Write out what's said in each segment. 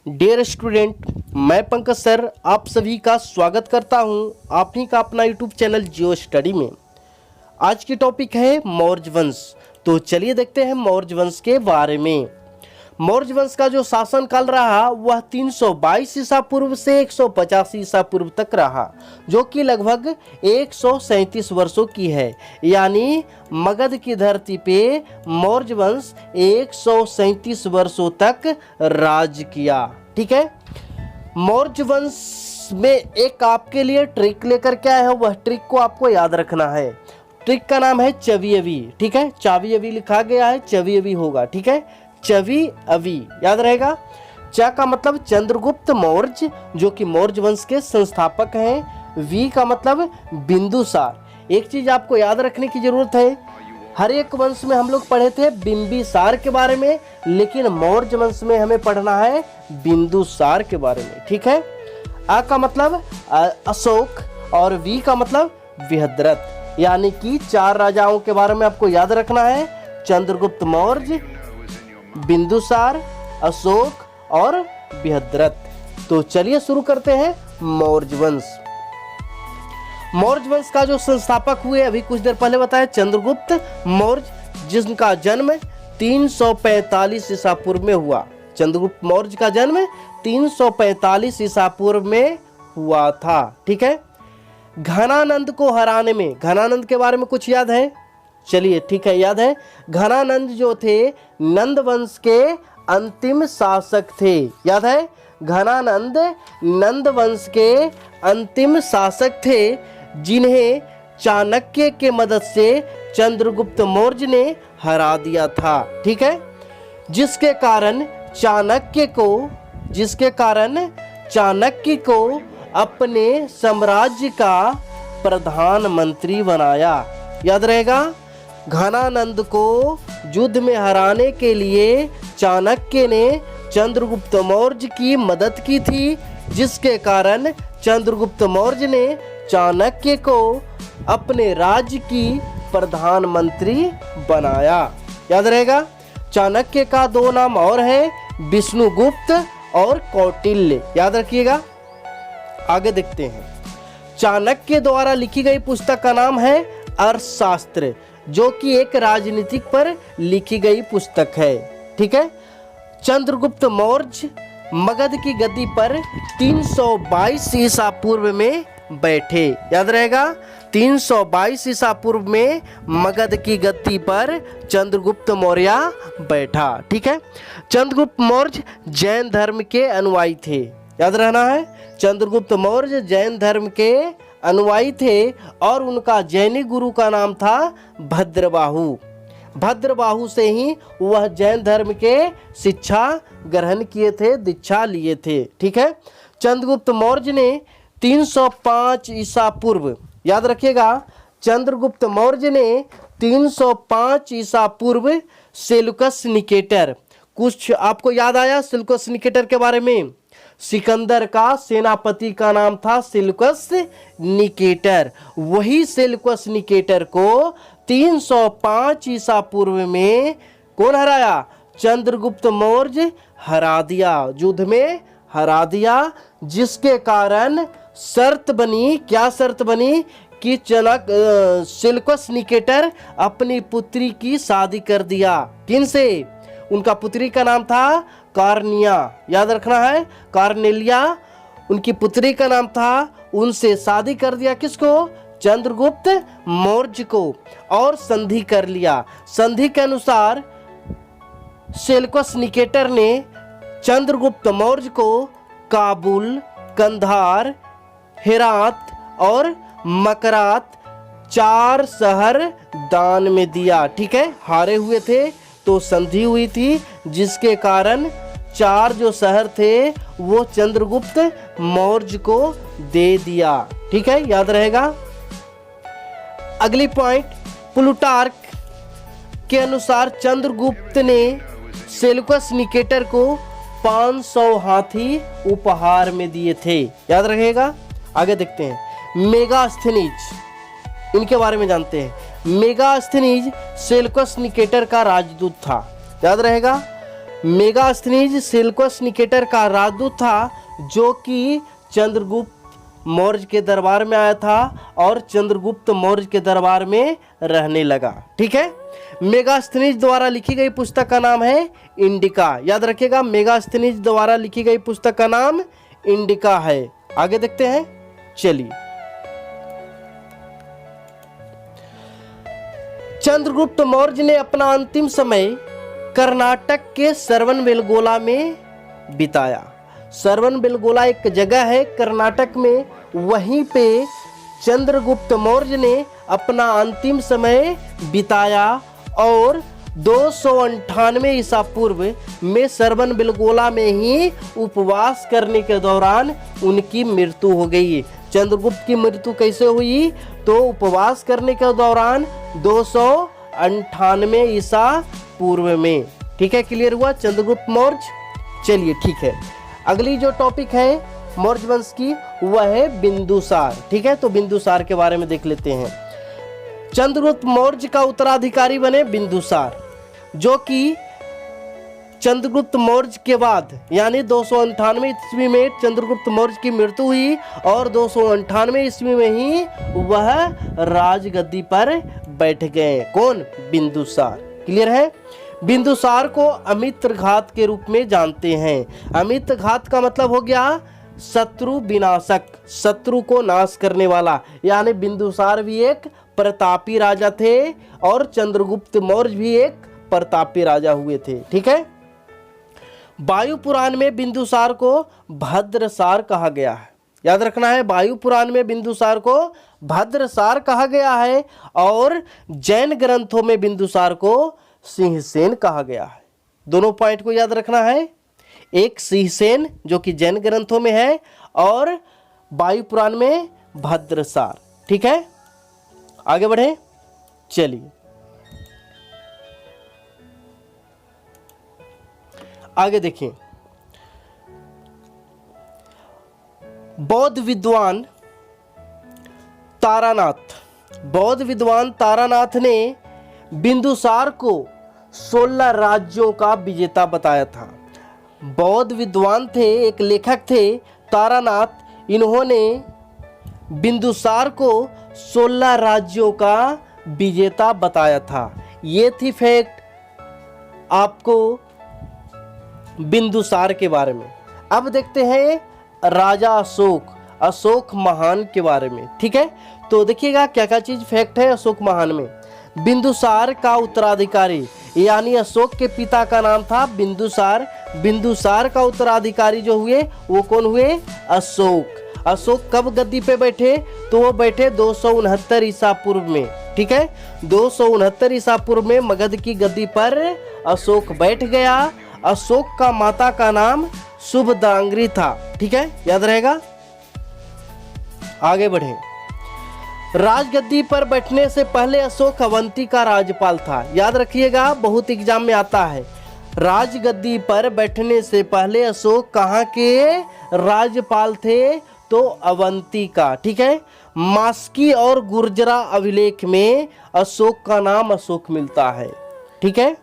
Dear student, मैं Pankaj sir आप सभी का स्वागत करता हूं आप ही का अपना यूट्यूब चैनल जियो स्टडी में। आज की टॉपिक है मौर्य वंश। तो चलिए देखते हैं मौर्य वंश के बारे में। मौर्य वंश का जो शासनकाल रहा वह 322 ईसा पूर्व से 185 ईसा पूर्व तक रहा, जो कि लगभग 137 वर्षों की है। यानी मगध की धरती पे मौर्य वंश 137 वर्षों तक राज किया। ठीक है। मौर्य वंश में एक आपके लिए ट्रिक लेकर के आया है, वह ट्रिक को आपको याद रखना है। ट्रिक का नाम है चवी अवी। ठीक है, चावी अवी लिखा गया है, चवी अवी होगा। ठीक है, चवी अवी याद रहेगा। च का मतलब चंद्रगुप्त मौर्य, जो कि मौर्य वंश के संस्थापक हैं। वी का मतलब बिंदुसार। एक चीज आपको याद रखने की जरूरत है, हर एक वंश में हम लोग पढ़े थे बिंबिसार के बारे में, लेकिन मौर्य वंश में हमें पढ़ना है बिंदुसार के बारे में। ठीक है। आ का मतलब अशोक और वी का मतलब बृहद्रथ, यानी कि 4 राजाओं के बारे में आपको याद रखना है। चंद्रगुप्त मौर्य, बिंदुसार, अशोक और बृहद्रथ। तो चलिए शुरू करते हैं मौर्य वंश। मौर्य वंश का जो संस्थापक हुए अभी कुछ देर पहले बताया, चंद्रगुप्त मौर्य, जिनका जन्म 345 ईसा पूर्व में हुआ। चंद्रगुप्त मौर्य का जन्म 345 ईसा पूर्व में हुआ था। ठीक है। घनानंद को हराने में, घनानंद के बारे में कुछ याद है? चलिए ठीक है, याद है। घनानंद जो थे नंद वंश के अंतिम शासक थे। याद है, घनानंद नंद वंश के अंतिम शासक थे, जिन्हें चाणक्य के मदद से चंद्रगुप्त मौर्य ने हरा दिया था। ठीक है। जिसके कारण चाणक्य को अपने साम्राज्य का प्रधानमंत्री बनाया। याद रहेगा, घनानंद को युद्ध में हराने के लिए चाणक्य ने चंद्रगुप्त मौर्य की मदद की थी, जिसके कारण चंद्रगुप्त मौर्य ने चाणक्य को अपने राज्य की प्रधानमंत्री बनाया। याद रहेगा, चाणक्य का 2 नाम और है, विष्णुगुप्त और कौटिल्य। याद रखिएगा। आगे देखते हैं। चाणक्य द्वारा लिखी गई पुस्तक का नाम है अर्थशास्त्र, जो कि एक राजनीतिक पर लिखी गई पुस्तक है। ठीक है। चंद्रगुप्त मौर्य मगध की गद्दी पर 322 ईसा पूर्व में बैठे। याद रहेगा, 322 ईसा पूर्व में मगध की गद्दी पर चंद्रगुप्त मौर्य बैठा। ठीक है। चंद्रगुप्त मौर्य जैन धर्म के अनुयायी थे। याद रहना है, चंद्रगुप्त मौर्य जैन धर्म के अनुयायी थे और उनका जैनी गुरु का नाम था भद्रबाहु। भद्रबाहु से ही वह जैन धर्म के शिक्षा ग्रहण किए थे, दीक्षा लिए थे। ठीक है। चंद्रगुप्त मौर्य ने 305 ईसा पूर्व, याद रखिएगा, चंद्रगुप्त मौर्य ने 305 ईसा पूर्व सेल्यूकस निकेटर, कुछ आपको याद आया सेल्यूकस निकेटर के बारे में? सिकंदर का सेनापति का नाम था सेल्यूकस निकेटर। वही सेल्यूकस निकेटर को 305 ईसा पूर्व में कौन हराया? चंद्रगुप्त मौर्य हरा दिया, युद्ध में हरा दिया। जिसके कारण शर्त बनी, क्या शर्त बनी कि सेल्यूकस निकेटर अपनी पुत्री की शादी कर दिया। किन से? उनका पुत्री का नाम था कार्निया। याद रखना है, कार्नेलिया उनकी पुत्री का नाम था। उनसे शादी कर दिया किसको? चंद्रगुप्त मौर्य को, और संधि कर लिया। संधि के अनुसार सेल्यूकस निकेटर ने चंद्रगुप्त मौर्य को काबुल, कंधार, हेरात और मकरात 4 शहर दान में दिया। ठीक है। हारे हुए थे तो संधि हुई थी, जिसके कारण 4 जो शहर थे वो चंद्रगुप्त मौर्य को दे दिया। ठीक है, याद रहेगा। अगली पॉइंट, प्लूटार्क के अनुसार चंद्रगुप्त ने सेल्यूकस निकेटर को 500 हाथी उपहार में दिए थे। याद रखिएगा। आगे देखते हैं। मेगास्थनीज, इनके बारे में जानते हैं। मेगास्थनीज सेल्यूकस निकेटर का राजदूत था। याद रहेगा। मेगास्थनीज सेल्यूकस निकेटर का राजदूत था, जो कि चंद्रगुप्त मौर्य के दरबार में आया था और चंद्रगुप्त मौर्य के दरबार में रहने लगा। ठीक है। मेगास्थनीज द्वारा लिखी गई पुस्तक का नाम है इंडिका। याद रखिएगा, मेगास्थनीज द्वारा लिखी गई पुस्तक का नाम इंडिका है। आगे देखते हैं, चलिए। चंद्रगुप्त मौर्य ने अपना अंतिम समय कर्नाटक के श्रवणबेलगोला में बिताया। श्रवणबेलगोला एक जगह है कर्नाटक में, वहीं पे चंद्रगुप्त मौर्य ने अपना अंतिम समय बिताया और 298 ईसा पूर्व में श्रवणबेलगोला में ही उपवास करने के दौरान उनकी मृत्यु हो गई। चंद्रगुप्त की मृत्यु कैसे हुई? तो उपवास करने के दौरान 298 ईसा पूर्व में। ठीक है, क्लियर हुआ चंद्रगुप्त मौर्य। चलिए ठीक है, अगली जो टॉपिक है मौर्य वंश की वह है बिंदुसार। ठीक है, तो बिंदुसार के बारे में देख लेते हैं। चंद्रगुप्त मौर्य का उत्तराधिकारी बने बिंदुसार, जो कि चंद्रगुप्त मौर्य के बाद यानी 298 ईस्वी में चंद्रगुप्त मौर्य की मृत्यु हुई और 298 ईस्वी में ही वह राजगद्दी पर बैठ गए। कौन? बिंदुसार। क्लियर है। बिंदुसार को अमित्रघात के रूप में जानते हैं। अमित्रघात का मतलब हो गया शत्रु विनाशक, शत्रु को नाश करने वाला। यानी बिंदुसार भी एक प्रतापी राजा थे और चंद्रगुप्त मौर्य भी एक प्रतापी राजा हुए थे। ठीक है। वायु पुराण में बिंदुसार को भद्रसार कहा गया है। याद रखना है, वायु पुराण में बिंदुसार को भद्रसार कहा गया है और जैन ग्रंथों में बिंदुसार को सिंहसेन कहा गया है। दोनों पॉइंट को याद रखना है, एक सिंहसेन जो कि जैन ग्रंथों में है और वायु पुराण में भद्रसार। ठीक है, आगे बढ़े। चलिए आगे देखिए। बौद्ध विद्वान तारानाथ ने बिंदुसार को 16 राज्यों का विजेता बताया था। बौद्ध विद्वान थे, एक लेखक थे तारानाथ। इन्होंने बिंदुसार को 16 राज्यों का विजेता बताया था। ये थी फैक्ट आपको बिंदुसार के बारे में। अब देखते हैं राजा अशोक महान के बारे में। ठीक है, तो देखिएगा क्या क्या चीज फैक्ट है अशोक महान में। बिंदुसार का उत्तराधिकारी यानी अशोक के पिता का नाम था बिंदुसार। बिंदुसार का उत्तराधिकारी जो हुए वो कौन हुए? अशोक। अशोक कब गद्दी पे बैठे? तो वो बैठे 269 ईसा पूर्व में। ठीक है, 269 ईसा पूर्व में मगध की गद्दी पर अशोक बैठ गया। अशोक का माता का नाम शुभदांगरी था। ठीक है, याद रहेगा। आगे बढ़े। राजगद्दी पर बैठने से पहले अशोक अवंती का राज्यपाल था। याद रखिएगा, बहुत एग्जाम में आता है। राजगद्दी पर बैठने से पहले अशोक कहाँ के राज्यपाल थे? तो अवंती का। ठीक है, मास्की और गुर्जरा अभिलेख में अशोक का नाम अशोक मिलता है। ठीक है,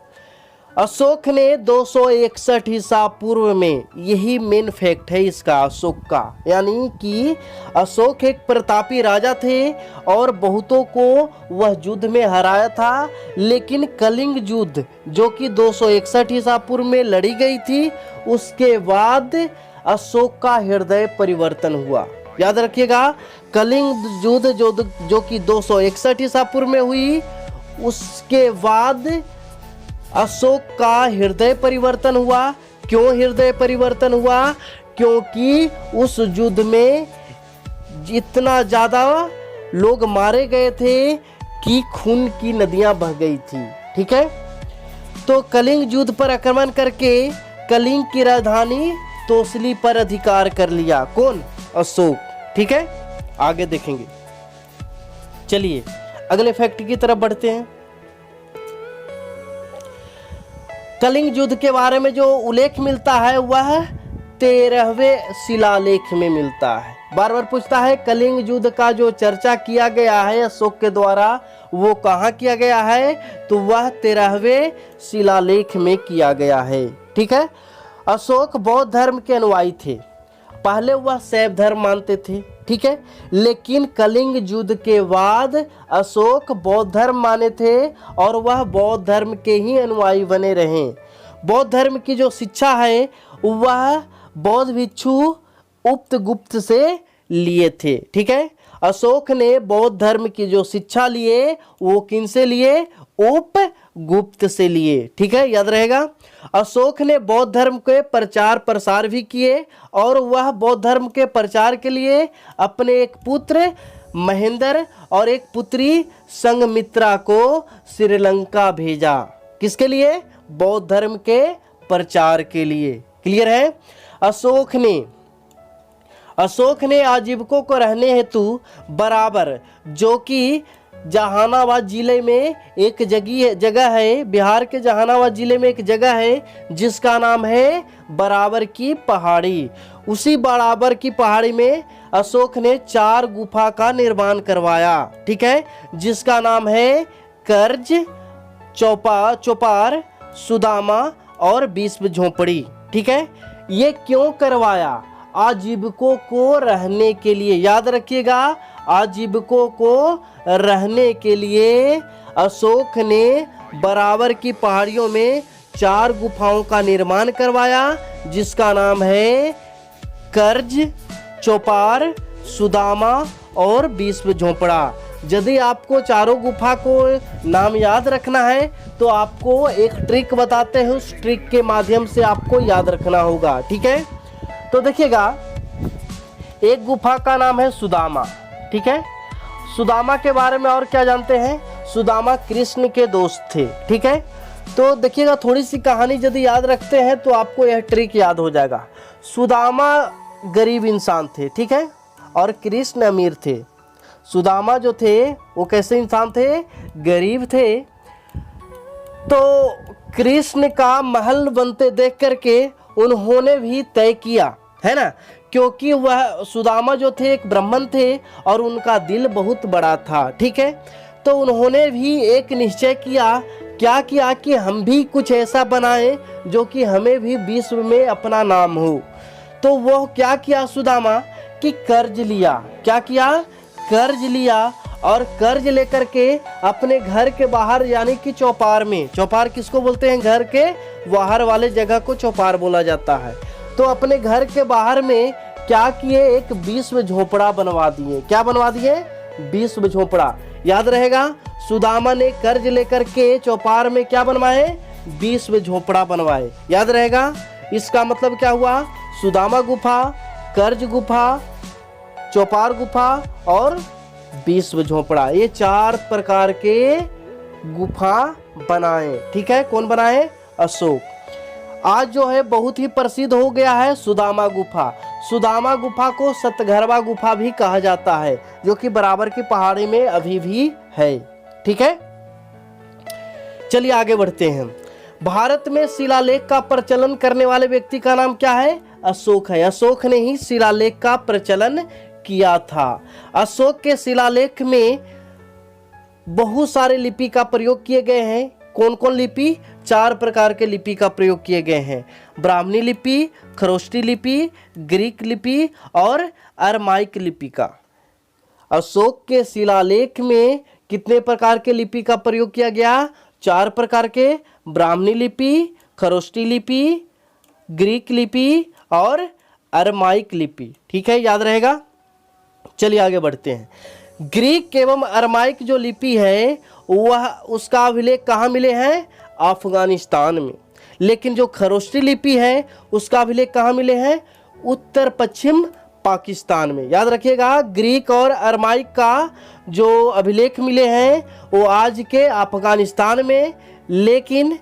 अशोक ने 261 ईसा पूर्व में, यही मेन फैक्ट है इसका अशोक का, यानी कि अशोक एक प्रतापी राजा थे और बहुतों को वह युद्ध में हराया था। लेकिन कलिंग युद्ध जो कि 261 ईसा पूर्व में लड़ी गई थी, उसके बाद अशोक का हृदय परिवर्तन हुआ। याद रखिएगा, कलिंग युद्ध जो कि 261 ईसा पूर्व में हुई, उसके बाद अशोक का हृदय परिवर्तन हुआ। क्यों हृदय परिवर्तन हुआ? क्योंकि उस युद्ध में इतना ज्यादा लोग मारे गए थे कि खून की नदियां बह गई थी। ठीक है, तो कलिंग युद्ध पर आक्रमण करके कलिंग की राजधानी तोसली पर अधिकार कर लिया। कौन? अशोक। ठीक है, आगे देखेंगे। चलिए अगले फैक्ट की तरफ बढ़ते हैं। कलिंग युद्ध के बारे में जो उल्लेख मिलता है वह 13वें शिलालेख में मिलता है। बार बार पूछता है कलिंग युद्ध का जो चर्चा किया गया है अशोक के द्वारा वो कहाँ किया गया है? तो वह 13वें शिलालेख में किया गया है। ठीक है। अशोक बौद्ध धर्म के अनुयायी थे। पहले वह शैव धर्म मानते थे, ठीक है, लेकिन कलिंग युद्ध के बाद अशोक बौद्ध धर्म माने थे और वह बौद्ध धर्म के ही अनुयायी बने रहे। बौद्ध धर्म की जो शिक्षा है वह बौद्ध भिक्षु उपगुप्त से लिए थे, ठीक है। अशोक ने बौद्ध धर्म की जो शिक्षा लिए वो किन से लिए? उपगुप्त से लिए, ठीक है, याद रहेगा। अशोक ने बौद्ध धर्म के प्रचार प्रसार भी किए और वह बौद्ध धर्म के प्रचार के लिए अपने एक पुत्र महेंद्र और एक पुत्री संघमित्रा को श्रीलंका भेजा। किसके लिए? बौद्ध धर्म के प्रचार के लिए। क्लियर है। अशोक ने आजीविकों को रहने हेतु बराबर, जो कि जहानाबाद जिले में एक जगह है, बिहार के जहानाबाद जिले में एक जगह है जिसका नाम है बराबर की पहाड़ी। उसी बराबर की पहाड़ी में अशोक ने 4 गुफा का निर्माण करवाया, ठीक है, जिसका नाम है कर्ज, चौपार, सुदामा और विश्व झोपड़ी, ठीक है। ये क्यों करवाया? आजीविकों को रहने के लिए, याद रखिएगा, आजीविकों को रहने के लिए अशोक ने बराबर की पहाड़ियों में 4 गुफाओं का निर्माण करवाया, जिसका नाम है कर्ज, चौपार, सुदामा और विश्व झोपड़ा। यदि आपको चारों गुफा को नाम याद रखना है तो आपको एक ट्रिक बताते हैं, उस ट्रिक के माध्यम से आपको याद रखना होगा, ठीक है। तो देखिएगा, एक गुफा का नाम है सुदामा, ठीक है। सुदामा के बारे में और क्या जानते हैं? सुदामा कृष्ण के दोस्त थे, ठीक है। तो देखिएगा, थोड़ी सी कहानी यदि याद रखते हैं तो आपको यह ट्रिक याद हो जाएगा। सुदामा गरीब इंसान थे, ठीक है, और कृष्ण अमीर थे। सुदामा जो थे वो कैसे इंसान थे? गरीब थे। तो कृष्ण का महल बनते देख करके उन्होंने भी तय किया, है ना, क्योंकि वह सुदामा जो थे एक ब्राह्मण थे और उनका दिल बहुत बड़ा था, ठीक है। तो उन्होंने भी एक निश्चय किया, क्या किया कि हम भी कुछ ऐसा बनाएं जो कि हमें भी विश्व में अपना नाम हो। तो वह क्या किया सुदामा कि कर्ज लिया। क्या किया? कर्ज लिया, और कर्ज लेकर के अपने घर के बाहर यानी कि चौपार में, चौपार किसको बोलते हैं? घर के बाहर वाले जगह को चौपार बोला जाता है। तो अपने घर के बाहर में क्या किए? एक विश्व झोपड़ा बनवा दिए। क्या बनवा दिए? विश्व झोपड़ा। याद रहेगा, सुदामा ने कर्ज लेकर के चौपार में क्या बनवाए? विश्व झोपड़ा बनवाए। याद रहेगा, इसका मतलब क्या हुआ? सुदामा गुफा, कर्ज गुफा, चौपार गुफा और विश्व झोपड़ा, ये 4 प्रकार के गुफा बनाए, ठीक है। कौन बनाए? अशोक। आज जो है बहुत ही प्रसिद्ध हो गया है सुदामा गुफा। सुदामा गुफा को सतघरवा गुफा भी कहा जाता है, जो कि बराबर की पहाड़ी में अभी भी है, ठीक है। चलिए आगे बढ़ते हैं। भारत में शिलालेख का प्रचलन करने वाले व्यक्ति का नाम क्या है? अशोक है। अशोक ने ही शिलालेख का प्रचलन किया था। अशोक के शिलालेख में बहुत सारे लिपि का प्रयोग किए गए हैं। कौन कौन लिपि? 4 प्रकार के लिपि का प्रयोग किए गए हैं। ब्राह्मणी लिपि, खरोष्टी लिपि, ग्रीक लिपि और अरमाइक लिपि का। अशोक के शिलालेख में कितने प्रकार के लिपि का प्रयोग किया गया? 4 प्रकार के। ब्राह्मणी लिपि, खरोष्टी लिपि, ग्रीक लिपि और अरमाइक लिपि, ठीक है, याद रहेगा। चलिए आगे बढ़ते हैं। ग्रीक एवं अरमाइक जो लिपि है वह उसका अभिलेख कहाँ मिले हैं? अफगानिस्तान में। लेकिन जो खरोष्टी लिपि है उसका अभिलेख कहाँ मिले हैं? उत्तर पश्चिम पाकिस्तान में। याद रखिएगा, ग्रीक और अरमाइक का जो अभिलेख मिले हैं वो आज के अफगानिस्तान में, लेकिन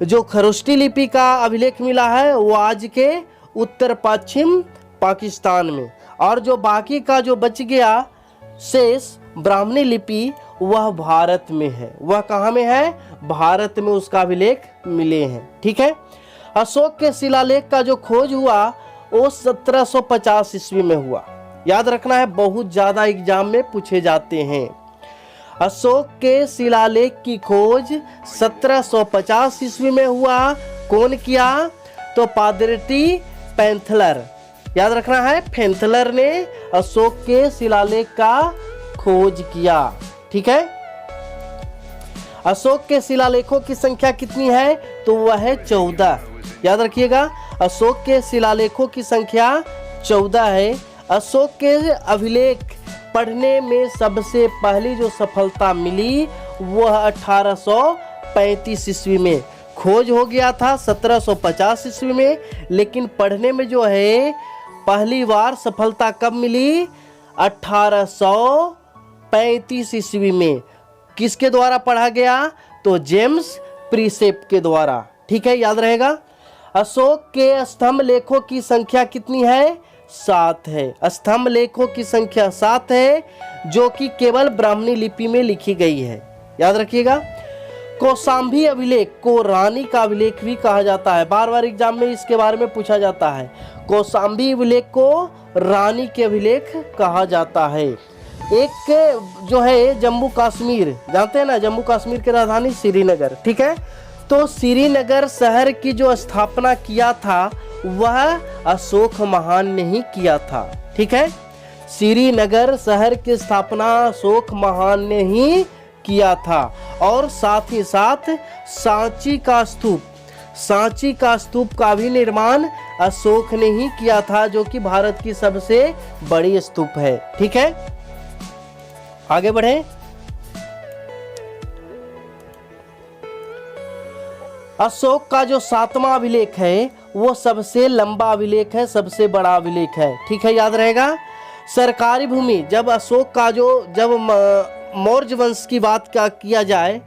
जो खरोष्टी लिपि का अभिलेख मिला है वो आज के उत्तर पश्चिम पाकिस्तान में। और जो बाकी का जो बच गया शेष ब्राह्मणी लिपि वह भारत में है। वह कहाँ में है? भारत में उसका अभिलेख मिले हैं, ठीक है। अशोक के शिलालेख का जो खोज हुआ वो 1750 ईस्वी में हुआ। याद रखना है, बहुत ज्यादा एग्जाम में पूछे जाते हैं। अशोक के शिलालेख की खोज 1750 ईस्वी में हुआ, कौन किया? तो पादरिटी पैंथलर, याद रखना है, पैंथलर ने अशोक के शिलालेख का खोज किया। ठीक है, अशोक के शिलालेखों की संख्या कितनी है? तो वह है 14। याद रखिएगा, अशोक के शिलालेखों की संख्या 14 है। अशोक के अभिलेख पढ़ने में सबसे पहली जो सफलता मिली वह 1835 ईस्वी में। खोज हो गया था 1750 ईस्वी में, लेकिन पढ़ने में जो है पहली बार सफलता कब मिली? 1835 ईस्वी में। किसके द्वारा पढ़ा गया? तो जेम्स प्रिसेप के द्वारा। ठीक है, याद रहेगा। अशोक के स्तंभ लेखों की संख्या कितनी है? 7 है। स्तंभ लेखों की संख्या 7 है, जो कि केवल ब्राह्मणी लिपि में लिखी गई है। याद रखिएगा। कौशाम्बी अभिलेख को रानी का अभिलेख भी कहा जाता है। बार बार एग्जाम में इसके बारे में पूछा जाता है। कौशाम्बी अभिलेख को रानी के अभिलेख कहा जाता है। एक जो है जम्मू कश्मीर, जानते हैं ना, जम्मू कश्मीर की राजधानी श्रीनगर। ठीक है, तो श्रीनगर शहर की जो स्थापना किया था वह अशोक महान ने ही किया था। ठीक है, श्रीनगर शहर की स्थापना अशोक महान ने ही किया था। और साथ ही साथ सांची का स्तूप का भी निर्माण अशोक ने ही किया था, जो कि भारत की सबसे बड़ी स्तूप है। ठीक है, आगे बढ़े। अशोक का जो 7वां अभिलेख है वो सबसे लंबा अभिलेख है, सबसे बड़ा अभिलेख है। ठीक है, याद रहेगा। सरकारी भूमि, जब अशोक का जब मौर्य वंश की बात किया जाए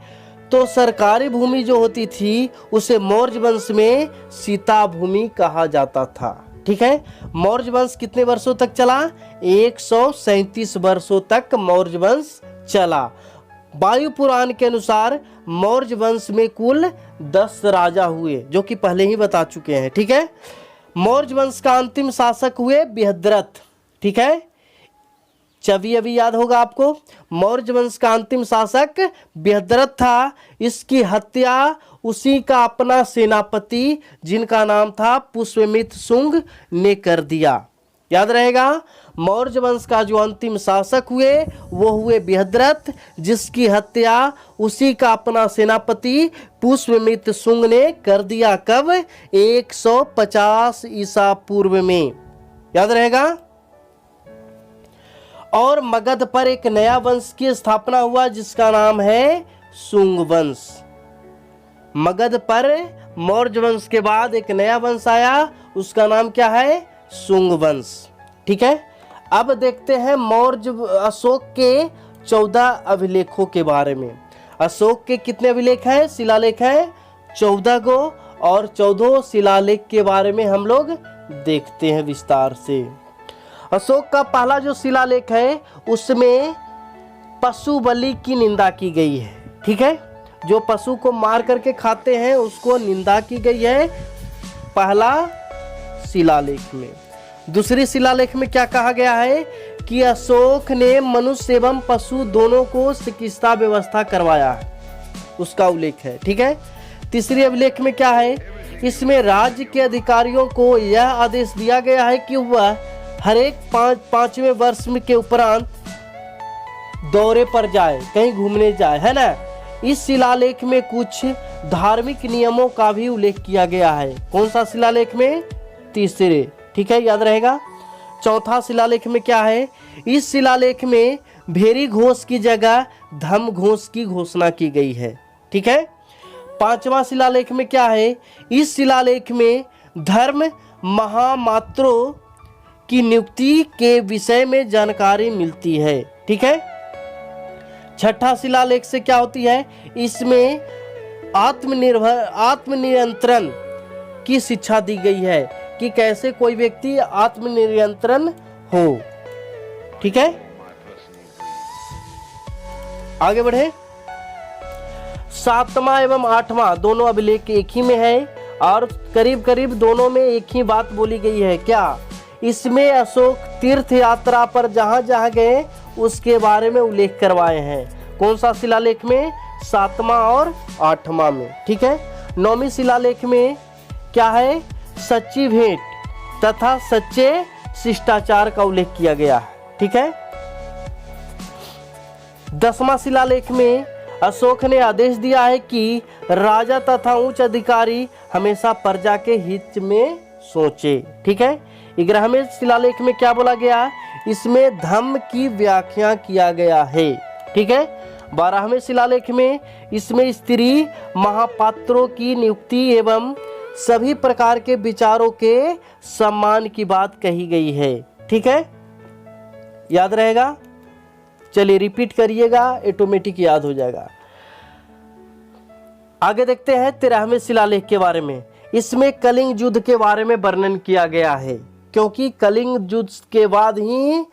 तो सरकारी भूमि जो होती थी उसे मौर्य वंश में सीता भूमि कहा जाता था। ठीक है, मौर्य वंश कितने वर्षों तक चला? 137 वर्षों तक मौर्य वंश चला। वायु पुराण के अनुसार मौर्य वंश में कुल 10 राजा हुए, जो कि पहले ही बता चुके हैं। ठीक है, मौर्य वंश का अंतिम शासक हुए बृहद्रथ। ठीक है, छवि अभी याद होगा आपको। मौर्य वंश का अंतिम शासक बृहद्रथ था। इसकी हत्या उसी का अपना सेनापति, जिनका नाम था पुष्यमित्र शुंग, ने कर दिया। याद रहेगा, मौर्य वंश का जो अंतिम शासक हुए वो हुए बृहद्रथ, जिसकी हत्या उसी का अपना सेनापति पुष्यमित्र शुंग ने कर दिया। कब? 150 ईसा पूर्व में। याद रहेगा। और मगध पर एक नया वंश की स्थापना हुआ जिसका नाम है शुंग वंश। मगध पर मौर्य वंश के बाद एक नया वंश आया, उसका नाम क्या है? शुंग वंश। ठीक है, अब देखते हैं अशोक के 14 अभिलेखों के बारे में। अशोक के कितने अभिलेख हैं? शिलालेख हैं 14 गो, और 14 शिलालेख के बारे में हम लोग देखते हैं विस्तार से। अशोक का पहला जो शिलालेख है उसमें पशु बलि की निंदा की गई है। ठीक है, जो पशु को मार करके खाते हैं उसको निंदा की गई है पहला शिलालेख में। दूसरी शिलालेख में क्या कहा गया है कि अशोक ने मनुष्य एवं पशु दोनों को चिकित्सा व्यवस्था करवाया, उसका उल्लेख है। ठीक है, तीसरी अभिलेख में क्या है? इसमें राज्य के अधिकारियों को यह आदेश दिया गया है कि वह हर एक 5वें वर्ष में के उपरांत दौरे पर जाए, कहीं घूमने जाए, है ना। इस शिलालेख में कुछ धार्मिक नियमों का भी उल्लेख किया गया है। कौन सा शिलालेख में? तीसरे। ठीक है, याद रहेगा। चौथा शिलालेख में क्या है? इस शिलालेख में भेरी घोष की जगह धम घोष की घोषणा की गई है। ठीक है, पांचवा शिलालेख में क्या है? इस शिलालेख में धर्म महामात्रों की नियुक्ति के विषय में जानकारी मिलती है। ठीक है, छठा शिलालेख से क्या होती है? इसमें आत्मनियंत्रण की शिक्षा दी गई है कि कैसे कोई व्यक्ति आत्मनियंत्रण हो। ठीक है, आगे बढ़े। 7वां एवं 8वां दोनों अभिलेख एक ही में है और करीब करीब दोनों में एक ही बात बोली गई है। क्या? इसमें अशोक तीर्थ यात्रा पर जहां जहां गए उसके बारे में उल्लेख करवाए हैं। कौन सा शिलालेख में? 7वां और 8वां में। ठीक है, 9वीं शिलालेख में क्या है, सच्ची भेंट तथा सच्चे शिष्टाचार का उल्लेख किया गया है। ठीक है। 10वां शिलालेख में अशोक ने आदेश दिया है कि राजा तथा उच्च अधिकारी हमेशा प्रजा के हित में सोचे। ठीक है। 11वें शिलालेख में क्या बोला गया, इसमें धम्म की व्याख्या किया गया है। ठीक है। 12वें शिलालेख में इसमें स्त्री महापात्रों की नियुक्ति एवं सभी प्रकार के विचारों के सम्मान की बात कही गई है। ठीक है, याद रहेगा। चलिए रिपीट करिएगा, ऑटोमेटिक याद हो जाएगा। आगे देखते हैं 13वें शिलालेख के बारे में। इसमें कलिंग युद्ध के बारे में वर्णन किया गया है, क्योंकि कलिंग युद्ध के बाद ही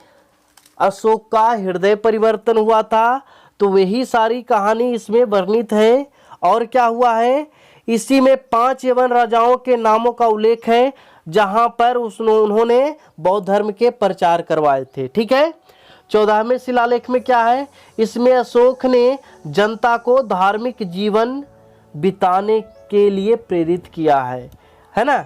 अशोक का हृदय परिवर्तन हुआ था, तो वही सारी कहानी इसमें वर्णित है। और क्या हुआ है, इसी में 5 यवन राजाओं के नामों का उल्लेख है जहां पर उन्होंने बौद्ध धर्म के प्रचार करवाए थे। ठीक है। 14वें शिलालेख में क्या है, इसमें अशोक ने जनता को धार्मिक जीवन बिताने के लिए प्रेरित किया है ना।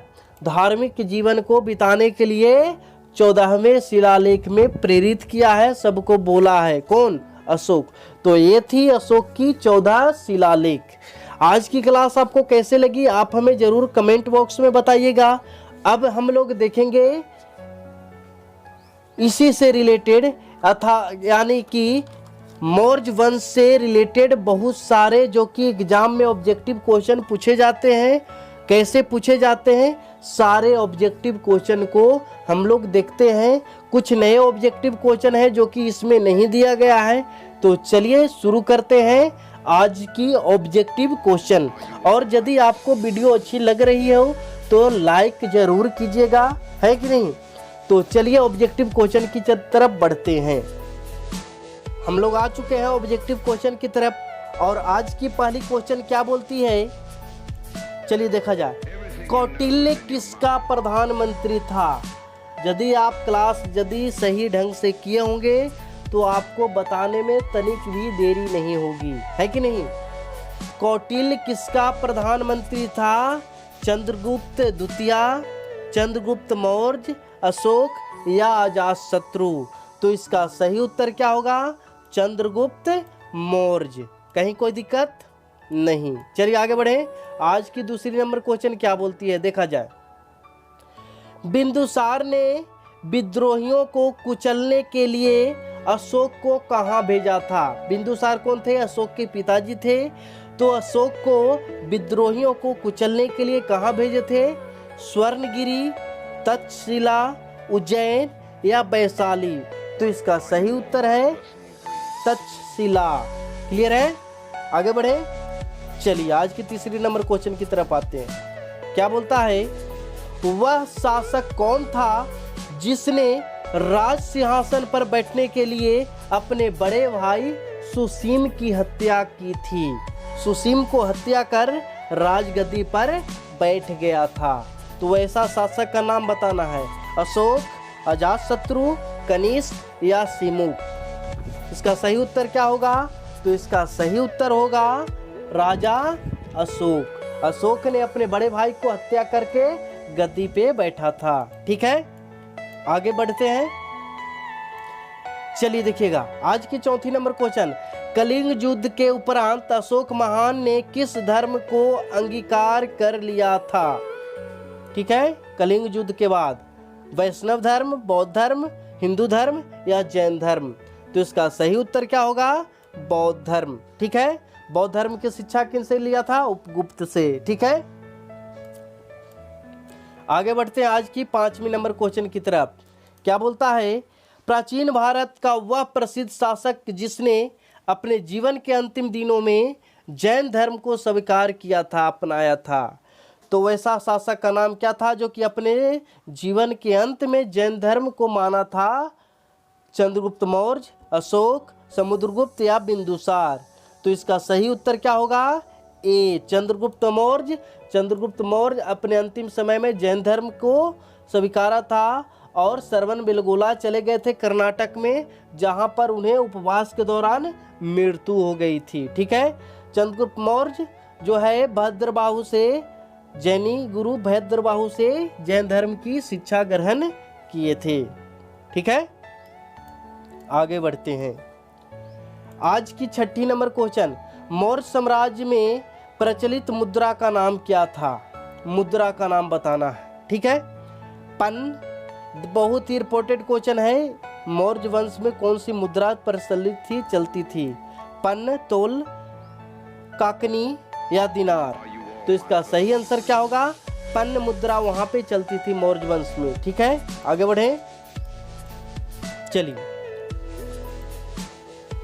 धार्मिक जीवन को बिताने के लिए 14वें शिलालेख में प्रेरित किया है, सबको बोला है। कौन, अशोक। तो ये थी अशोक की 14 शिलालेख। आज की क्लास आपको कैसे लगी आप हमें जरूर कमेंट बॉक्स में बताइएगा। अब हम लोग देखेंगे इसी से रिलेटेड यानी कि मौर्य वंश से रिलेटेड बहुत सारे जो कि एग्जाम में ऑब्जेक्टिव क्वेश्चन पूछे जाते हैं। कैसे पूछे जाते हैं, सारे ऑब्जेक्टिव क्वेश्चन को हम लोग देखते हैं। कुछ नए ऑब्जेक्टिव क्वेश्चन है जो कि इसमें नहीं दिया गया है। तो चलिए शुरू करते हैं आज की ऑब्जेक्टिव क्वेश्चन। और यदि आपको वीडियो अच्छी लग रही हो तो लाइक जरूर कीजिएगा, है कि नहीं। तो चलिए ऑब्जेक्टिव क्वेश्चन की तरफ बढ़ते हैं। हम लोग आ चुके हैं ऑब्जेक्टिव क्वेश्चन की तरफ। और आज की पहली क्वेश्चन क्या बोलती है, चलिए देखा जाए। कौटिल्य किसका प्रधानमंत्री था। यदि आप क्लास सही ढंग से किए होंगे तो आपको बताने में तनिक भी देरी नहीं होगी, है कि नहीं। कौटिल्य किसका प्रधानमंत्री था, चंद्रगुप्त द्वितीय, चंद्रगुप्त मौर्य, अशोक या अजातशत्रु। तो इसका सही उत्तर क्या होगा, चंद्रगुप्त मौर्य। कहीं कोई दिक्कत नहीं। चलिए आगे बढ़े। आज की दूसरी नंबर क्वेश्चन क्या बोलती है, देखा जाए। बिंदुसार ने विद्रोहियों को कुचलने के लिए अशोक को कहां भेजा था। बिंदुसार कौन थे, अशोक के पिताजी थे। तो अशोक को विद्रोहियों को कुचलने के लिए कहां भेजे थे, स्वर्णगिरी, तक्षशिला, उज्जैन या वैशाली। तो इसका सही उत्तर है तक्षशिला। क्लियर है, आगे बढ़े। चलिए आज की तीसरी नंबर क्वेश्चन की तरफ आते हैं। क्या बोलता है, वह शासक कौन था जिसने राज सिंहासन पर बैठने के लिए अपने बड़े भाई सुसीम की हत्या की थी। सुसीम को हत्या कर राजगद्दी पर बैठ गया था। तो ऐसा शासक का नाम बताना है, अशोक, अजातशत्रु, कनिष्क या सिमुक। इसका सही उत्तर क्या होगा, तो इसका सही उत्तर होगा राजा अशोक। अशोक ने अपने बड़े भाई को हत्या करके गद्दी पे बैठा था। ठीक है, आगे बढ़ते हैं। चलिए देखिएगा आज की चौथी नंबर क्वेश्चन। कलिंग युद्ध के उपरांत अशोक महान ने किस धर्म को अंगीकार कर लिया था। ठीक है, कलिंग युद्ध के बाद वैष्णव धर्म, बौद्ध धर्म, हिंदू धर्म या जैन धर्म। तो इसका सही उत्तर क्या होगा, बौद्ध धर्म। ठीक है, बौद्ध धर्म की शिक्षा किन से लिया था, उपगुप्त से। ठीक है, आगे बढ़ते हैं आज की 5वीं नंबर क्वेश्चन की तरफ। क्या बोलता है, प्राचीन भारत का वह प्रसिद्ध शासक जिसने अपने जीवन के अंतिम दिनों में जैन धर्म को स्वीकार किया था, अपनाया था। तो वैसा शासक का नाम क्या था जो कि अपने जीवन के अंत में जैन धर्म को माना था। चंद्रगुप्त मौर्य, अशोक, समुद्रगुप्त या बिंदुसार। तो इसका सही उत्तर क्या होगा, ए, चंद्रगुप्त मौर्य। चंद्रगुप्त मौर्य अपने अंतिम समय में जैन धर्म को स्वीकारा था और श्रवणबेलगोला चले गए थे कर्नाटक में, जहां पर उन्हें उपवास के दौरान मृत्यु हो गई थी। ठीक है, चंद्रगुप्त मौर्य जो है भद्रबाहु से जैनी गुरु भद्रबाहु से जैन धर्म की शिक्षा ग्रहण किए थे। ठीक है, आगे बढ़ते हैं। आज की 6 नंबर क्वेश्चन, मौर्य साम्राज्य में प्रचलित मुद्रा का नाम क्या था? मुद्रा का नाम बताना है। ठीक है, पन बहुत ही इंपॉर्टेंट क्वेश्चन है। मौर्य वंश में कौन सी मुद्रा प्रचलित थी, चलती थी? पन, तोल, काकनी या दिनार? तो इसका सही आंसर क्या होगा? पन मुद्रा वहां पे चलती थी मौर्य वंश में। ठीक है, आगे बढ़े। चलिए,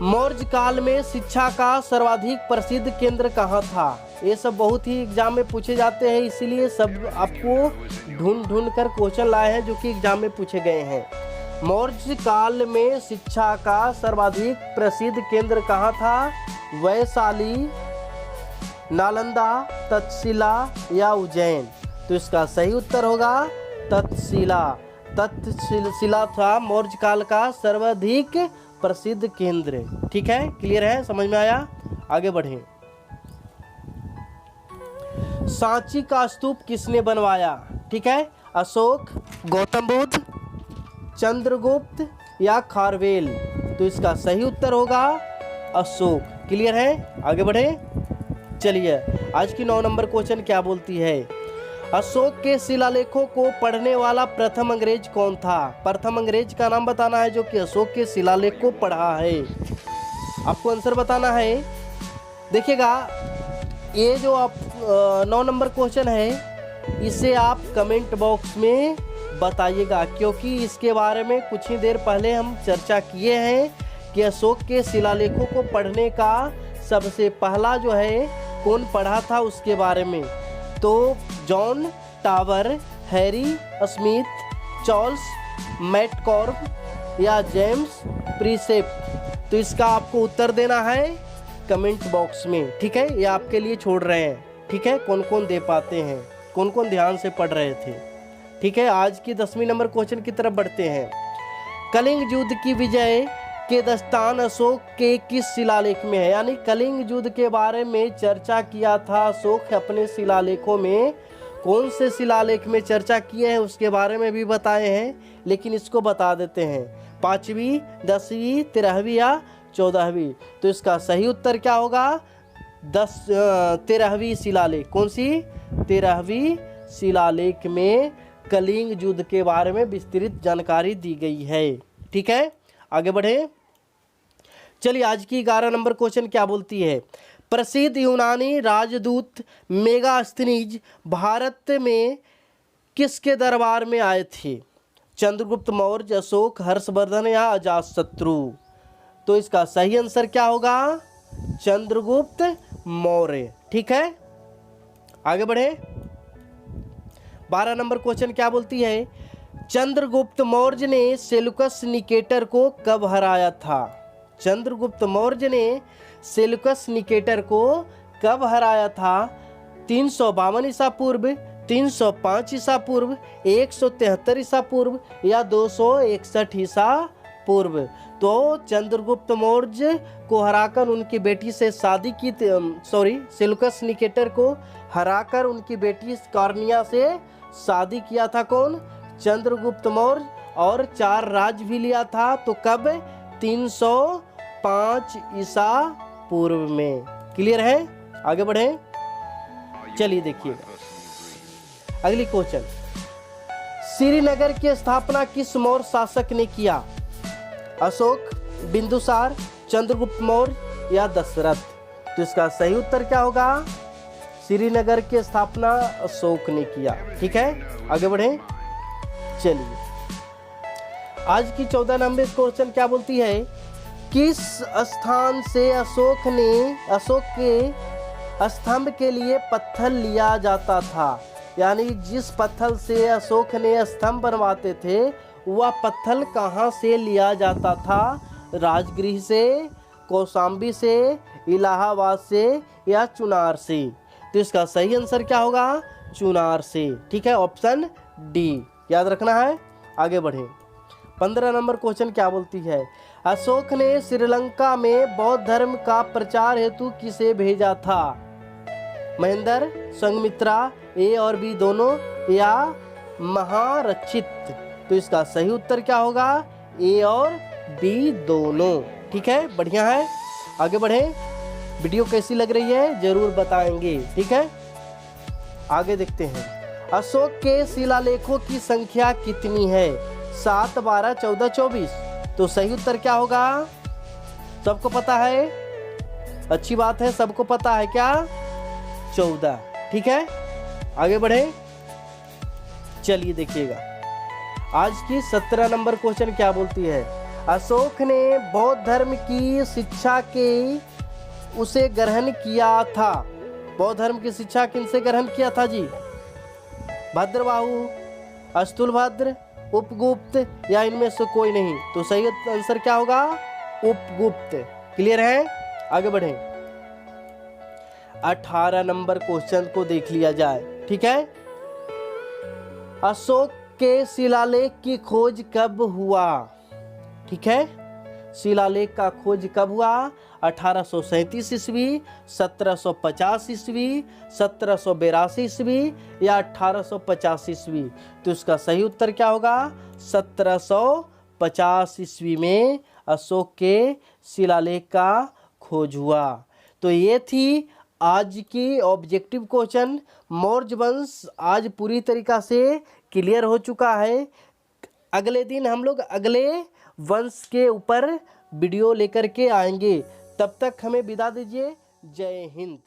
मौर्य काल में शिक्षा का सर्वाधिक प्रसिद्ध केंद्र कहाँ था? ये सब बहुत ही एग्जाम में पूछे जाते हैं, इसीलिए सब आपको ढूंढ कर क्वेश्चन लाए हैं जो कि एग्जाम में पूछे गए हैं। मौर्य काल में शिक्षा का सर्वाधिक प्रसिद्ध केंद्र कहाँ था? वैशाली, नालंदा, तक्षशिला या उज्जैन? तो इसका सही उत्तर होगा तक्षशिला। तक्षशिला था मौर्य काल का सर्वाधिक प्रसिद्ध केंद्र। ठीक है, क्लियर है, समझ में आया? आगे बढ़ें। सांची का स्तूप किसने बनवाया? ठीक है, अशोक, गौतम बुद्ध, चंद्रगुप्त या खारवेल? तो इसका सही उत्तर होगा अशोक। क्लियर है, आगे बढ़े। चलिए, आज की 9 नंबर क्वेश्चन क्या बोलती है? अशोक के शिलालेखों को पढ़ने वाला प्रथम अंग्रेज कौन था? प्रथम अंग्रेज का नाम बताना है जो कि अशोक के शिलालेख को पढ़ा है। आपको आंसर बताना है। देखिएगा, ये जो आप 9 नंबर क्वेश्चन है, इसे आप कमेंट बॉक्स में बताइएगा, क्योंकि इसके बारे में कुछ ही देर पहले हम चर्चा किए हैं कि अशोक के शिलालेखों को पढ़ने का सबसे पहला जो है कौन पढ़ा था उसके बारे में। तो John Tower, Harry Smith, Charles Metcalfe या जेम्स प्रिसेप? तो इसका आपको उत्तर देना है कमेंट बॉक्स में। ठीक है, ये आपके लिए छोड़ रहे हैं। ठीक है, कौन कौन दे पाते हैं, कौन कौन ध्यान से पढ़ रहे थे। ठीक है, आज की 10वीं नंबर क्वेश्चन की तरफ बढ़ते हैं। कलिंग युद्ध की विजय के दस्तान अशोक के किस शिलालेख में है? यानी कलिंग युद्ध के बारे में चर्चा किया था अशोक अपने शिलालेखों में। कौन से शिलालेख में चर्चा किए हैं उसके बारे में भी बताए हैं, लेकिन इसको बता देते हैं। 5वीं, 10वीं, 13वीं या 14वीं? तो इसका सही उत्तर क्या होगा? 13वीं शिलालेख। कौन सी? 13वीं शिलालेख में कलिंग युद्ध के बारे में विस्तृत जानकारी दी गई है। ठीक है, आगे बढ़े। चलिए, आज की 11 नंबर क्वेश्चन क्या बोलती है? प्रसिद्ध यूनानी राजदूत मेगास्थनीज भारत में किसके दरबार में आए थे? चंद्रगुप्त मौर्य, अशोक, हर्षवर्धन या अजातशत्रु? तो इसका सही आंसर क्या होगा? चंद्रगुप्त मौर्य। ठीक है, आगे बढ़े। 12 नंबर क्वेश्चन क्या बोलती है? चंद्रगुप्त मौर्य ने सेल्यूकस निकेटर को कब हराया था? चंद्रगुप्त मौर्य ने सेल्यूकस निकेटर को कब हराया था? 352 ईसा पूर्व, 305 ईसा पूर्व, 173 ईसा पूर्व या 261 ईसा पूर्व? तो चंद्रगुप्त मौर्य को हराकर उनकी बेटी से शादी की, सेल्यूकस निकेटर को हराकर उनकी बेटी कॉर्निया से शादी किया था कौन? चंद्रगुप्त मौर्य, और 4 राज्य भी लिया था। तो कब? 305 ईसा पूर्व में। क्लियर है, आगे बढ़े। चलिए देखिएगा अगली क्वेश्चन। श्रीनगर की स्थापना किस मौर्य शासक ने किया? अशोक, बिंदुसार, चंद्रगुप्त मौर्य या दशरथ? तो इसका सही उत्तर क्या होगा? श्रीनगर की स्थापना अशोक ने किया। ठीक है, आगे बढ़े। चलिए, आज की 14 नंबर क्वेश्चन क्या बोलती है? किस स्थान से अशोक के स्तंभ के लिए पत्थर लिया जाता था? यानी जिस पत्थर से अशोक ने स्तंभ बनवाते थे, वह पत्थर कहाँ से लिया जाता था? राजगृह से, कौशाम्बी से, इलाहाबाद से या चुनार से? तो इसका सही आंसर क्या होगा? चुनार से। ठीक है, ऑप्शन डी याद रखना है। आगे बढ़े। 15 नंबर क्वेश्चन क्या बोलती है? अशोक ने श्रीलंका में बौद्ध धर्म का प्रचार हेतु किसे भेजा था? महेंद्र, संघमित्रा ए और बी दोनों या महारचित? तो इसका सही उत्तर क्या होगा? ए और बी दोनों। ठीक है, बढ़िया है। आगे बढ़े। वीडियो कैसी लग रही है जरूर बताएंगे। ठीक है, आगे देखते हैं। अशोक के शिलालेखों की संख्या कितनी है? 7, 12, 14, 24। तो सही उत्तर क्या होगा? सबको पता है? अच्छी बात है, सबको पता है क्या? 14। ठीक है, आगे बढ़े। चलिए देखिएगा, आज की 17 नंबर क्वेश्चन क्या बोलती है? अशोक ने बौद्ध धर्म की शिक्षा के उसे ग्रहण किया था। बौद्ध धर्म की शिक्षा किनसे ग्रहण किया था जी? भद्रबाहु, अस्तुलभद्र, उपगुप्त या इनमें से कोई नहीं? तो सही आंसर क्या होगा? उपगुप्त। क्लियर है? आगे बढ़े। 18 नंबर क्वेश्चन को देख लिया जाए। ठीक है, अशोक के शिलालेख की खोज कब हुआ? ठीक है, शिलालेख का खोज कब हुआ? 1837 ईस्वी, 1750 ईस्वी, 1782 ईस्वी या 1850 ईस्वी? तो इसका सही उत्तर क्या होगा? 1750 ईस्वी में अशोक के शिलालेख का खोज हुआ। तो ये थी आज की ऑब्जेक्टिव क्वेश्चन। मौर्य वंश आज पूरी तरीका से क्लियर हो चुका है। अगले दिन हम लोग अगले वंश के ऊपर वीडियो लेकर के आएंगे। तब तक हमें विदा दीजिए। जय हिंद।